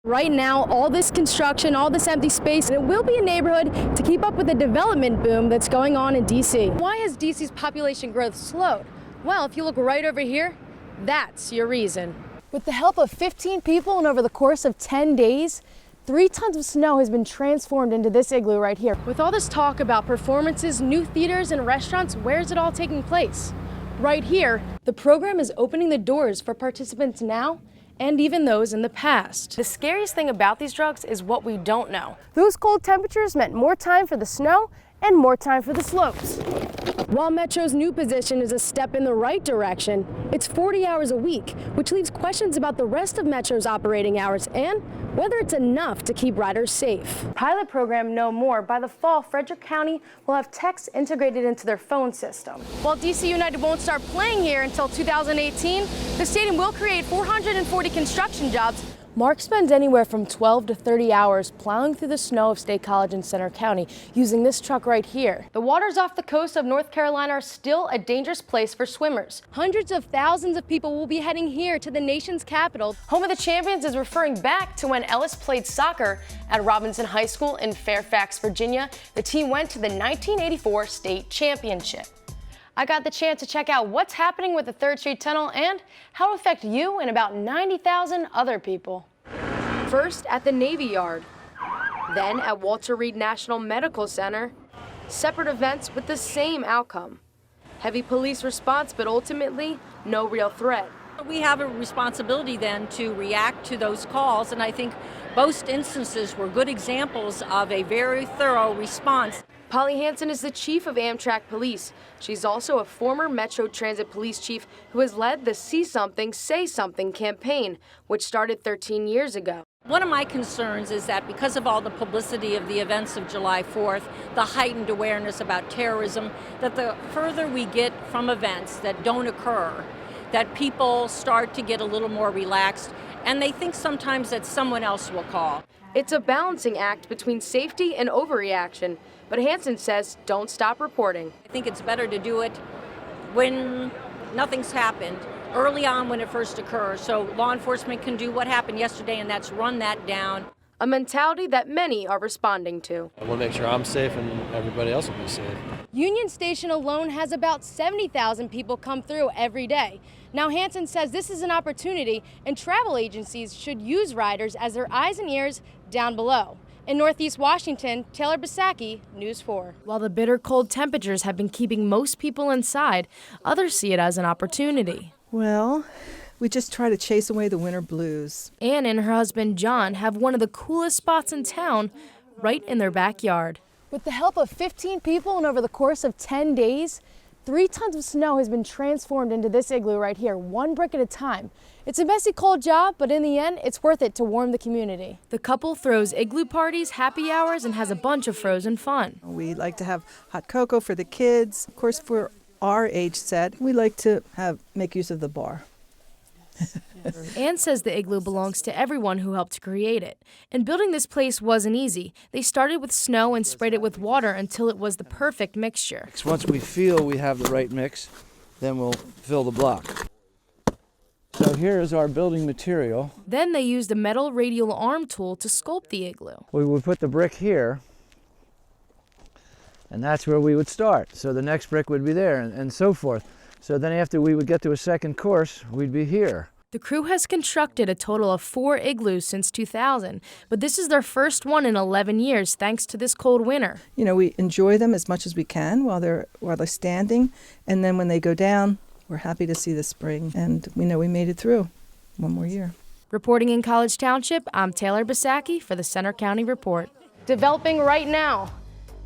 Right now, all this construction, all this empty space, and it will be a neighborhood to keep up with the development boom that's going on in DC. Why has DC's population growth slowed? Well, if you look right over here, that's your reason. With the help of 15 people and over the course of 10 days, 3 tons of snow has been transformed into this igloo right here. With all this talk about performances, new theaters, and restaurants, where's it all taking place? Right here, the program is opening the doors for participants now and even those in the past. The scariest thing about these drugs is what we don't know. Those cold temperatures meant more time for the snow and more time for the slopes. While Metro's new position is a step in the right direction, it's 40 hours a week, which leaves questions about the rest of Metro's operating hours and whether it's enough to keep riders safe. Pilot program No More. By the fall, Frederick County will have techs integrated into their phone system. While DC United won't start playing here until 2018, the stadium will create 440 construction jobs. Mark spends anywhere from 12 to 30 hours plowing through the snow of State College in Center County using this truck right here. The waters off the coast of North Carolina are still a dangerous place for swimmers. Hundreds of thousands of people will be heading here to the nation's capital. Home of the Champions is referring back to when Ellis played soccer at Robinson High School in Fairfax, Virginia. The team went to the 1984 state championship. I got the chance to check out what's happening with the 3rd Street Tunnel and how it will affect you and about 90,000 other people. First at the Navy Yard, then at Walter Reed National Medical Center. Separate events with the same outcome. Heavy police response, but ultimately no real threat. We have a responsibility then to react to those calls, and I think most instances were good examples of a very thorough response. Polly Hansen is the chief of Amtrak Police. She's also a former Metro Transit Police chief who has led the See Something, Say Something campaign, which started 13 years ago. One of my concerns is that because of all the publicity of the events of July 4th, the heightened awareness about terrorism, that the further we get from events that don't occur, that people start to get a little more relaxed, and they think sometimes that someone else will call. It's a balancing act between safety and overreaction, but Hansen says don't stop reporting. I think it's better to do it when nothing's happened, early on when it first occurs, so law enforcement can do what happened yesterday, and that's run that down. A mentality that many are responding to. I want to make sure I'm safe and everybody else will be safe. Union Station alone has about 70,000 people come through every day. Now Hansen says this is an opportunity and travel agencies should use riders as their eyes and ears down below. In Northeast Washington, Taylor Bisacky, News 4. While the bitter cold temperatures have been keeping most people inside, others see it as an opportunity. Well, we just try to chase away the winter blues. Ann and her husband John have one of the coolest spots in town right in their backyard. With the help of 15 people and over the course of 10 days, 3 tons of snow has been transformed into this igloo right here, one brick at a time. It's a messy, cold job, but in the end, it's worth it to warm the community. The couple throws igloo parties, happy hours, and has a bunch of frozen fun. We like to have hot cocoa for the kids. Of course, for our age set, we like to make use of the bar. Ann says the igloo belongs to everyone who helped create it. And building this place wasn't easy. They started with snow and sprayed it with water until it was the perfect mixture. Once we feel we have the right mix, then we'll fill the block. So here is our building material. Then they used a metal radial arm tool to sculpt the igloo. We would put the brick here, and that's where we would start. So the next brick would be there, and so forth. So then after we would get to a second course, we'd be here. The crew has constructed a total of 4 igloos since 2000, but this is their first one in 11 years thanks to this cold winter. You know, we enjoy them as much as we can while they're standing, and then when they go down, we're happy to see the spring, and we know we made it through one more year. Reporting in College Township, I'm Taylor Bisacky for the Center County Report. Developing right now.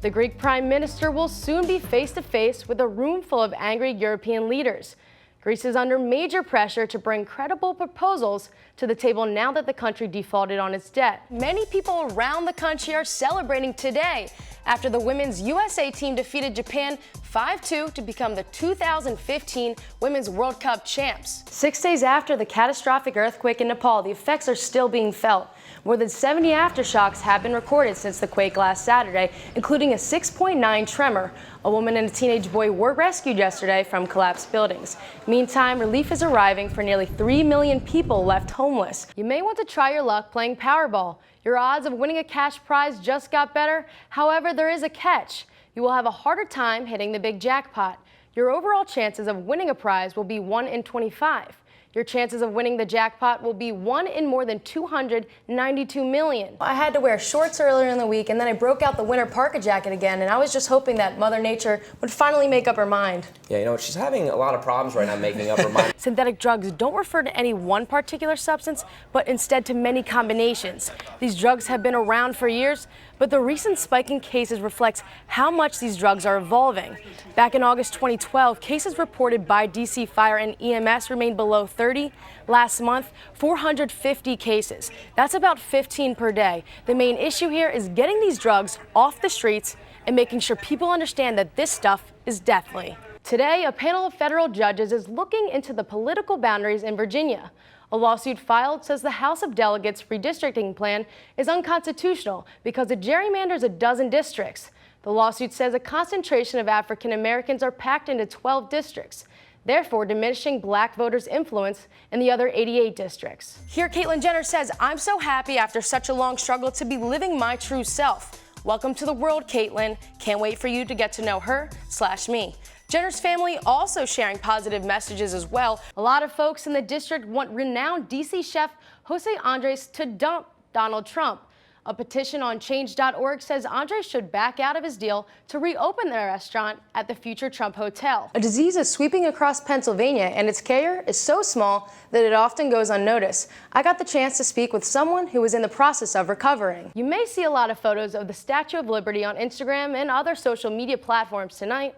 The Greek Prime Minister will soon be face-to-face with a room full of angry European leaders. Greece is under major pressure to bring credible proposals to the table now that the country defaulted on its debt. Many people around the country are celebrating today after the women's USA team defeated Japan 5-2 to become the 2015 Women's World Cup champs. 6 days after the catastrophic earthquake in Nepal, the effects are still being felt. More than 70 aftershocks have been recorded since the quake last Saturday, including a 6.9 tremor. A woman and a teenage boy were rescued yesterday from collapsed buildings. Meantime, relief is arriving for nearly 3 million people left homeless. You may want to try your luck playing Powerball. Your odds of winning a cash prize just got better. However, there is a catch. You will have a harder time hitting the big jackpot. Your overall chances of winning a prize will be 1 in 25. Your chances of winning the jackpot will be 1 in more than 292 million. I had to wear shorts earlier in the week, and then I broke out the winter parka jacket again, and I was just hoping that Mother Nature would finally make up her mind. Yeah, you know, she's having a lot of problems right now making up her mind. Synthetic drugs don't refer to any one particular substance, but instead to many combinations. These drugs have been around for years, but the recent spike in cases reflects how much these drugs are evolving. Back in August 2012, cases reported by DC Fire and EMS remained below 30. Last month, 450 cases. That's about 15 per day. The main issue here is getting these drugs off the streets and making sure people understand that this stuff is deadly. Today, a panel of federal judges is looking into the political boundaries in Virginia. A lawsuit filed says the House of Delegates redistricting plan is unconstitutional because it gerrymanders a dozen districts. The lawsuit says a concentration of African Americans are packed into 12 districts, therefore diminishing black voters' influence in the other 88 districts. Here, Caitlyn Jenner says, "I'm so happy after such a long struggle to be living my true self. Welcome to the world, Caitlyn. Can't wait for you to get to know her/me." Jenner's family also sharing positive messages as well. A lot of folks in the district want renowned DC chef Jose Andres to dump Donald Trump. A petition on change.org says Andres should back out of his deal to reopen their restaurant at the future Trump Hotel. A disease is sweeping across Pennsylvania, and its care is so small that it often goes unnoticed. I got the chance to speak with someone who was in the process of recovering. You may see a lot of photos of the Statue of Liberty on Instagram and other social media platforms tonight.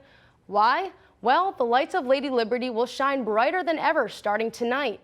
Why? Well, the lights of Lady Liberty will shine brighter than ever starting tonight.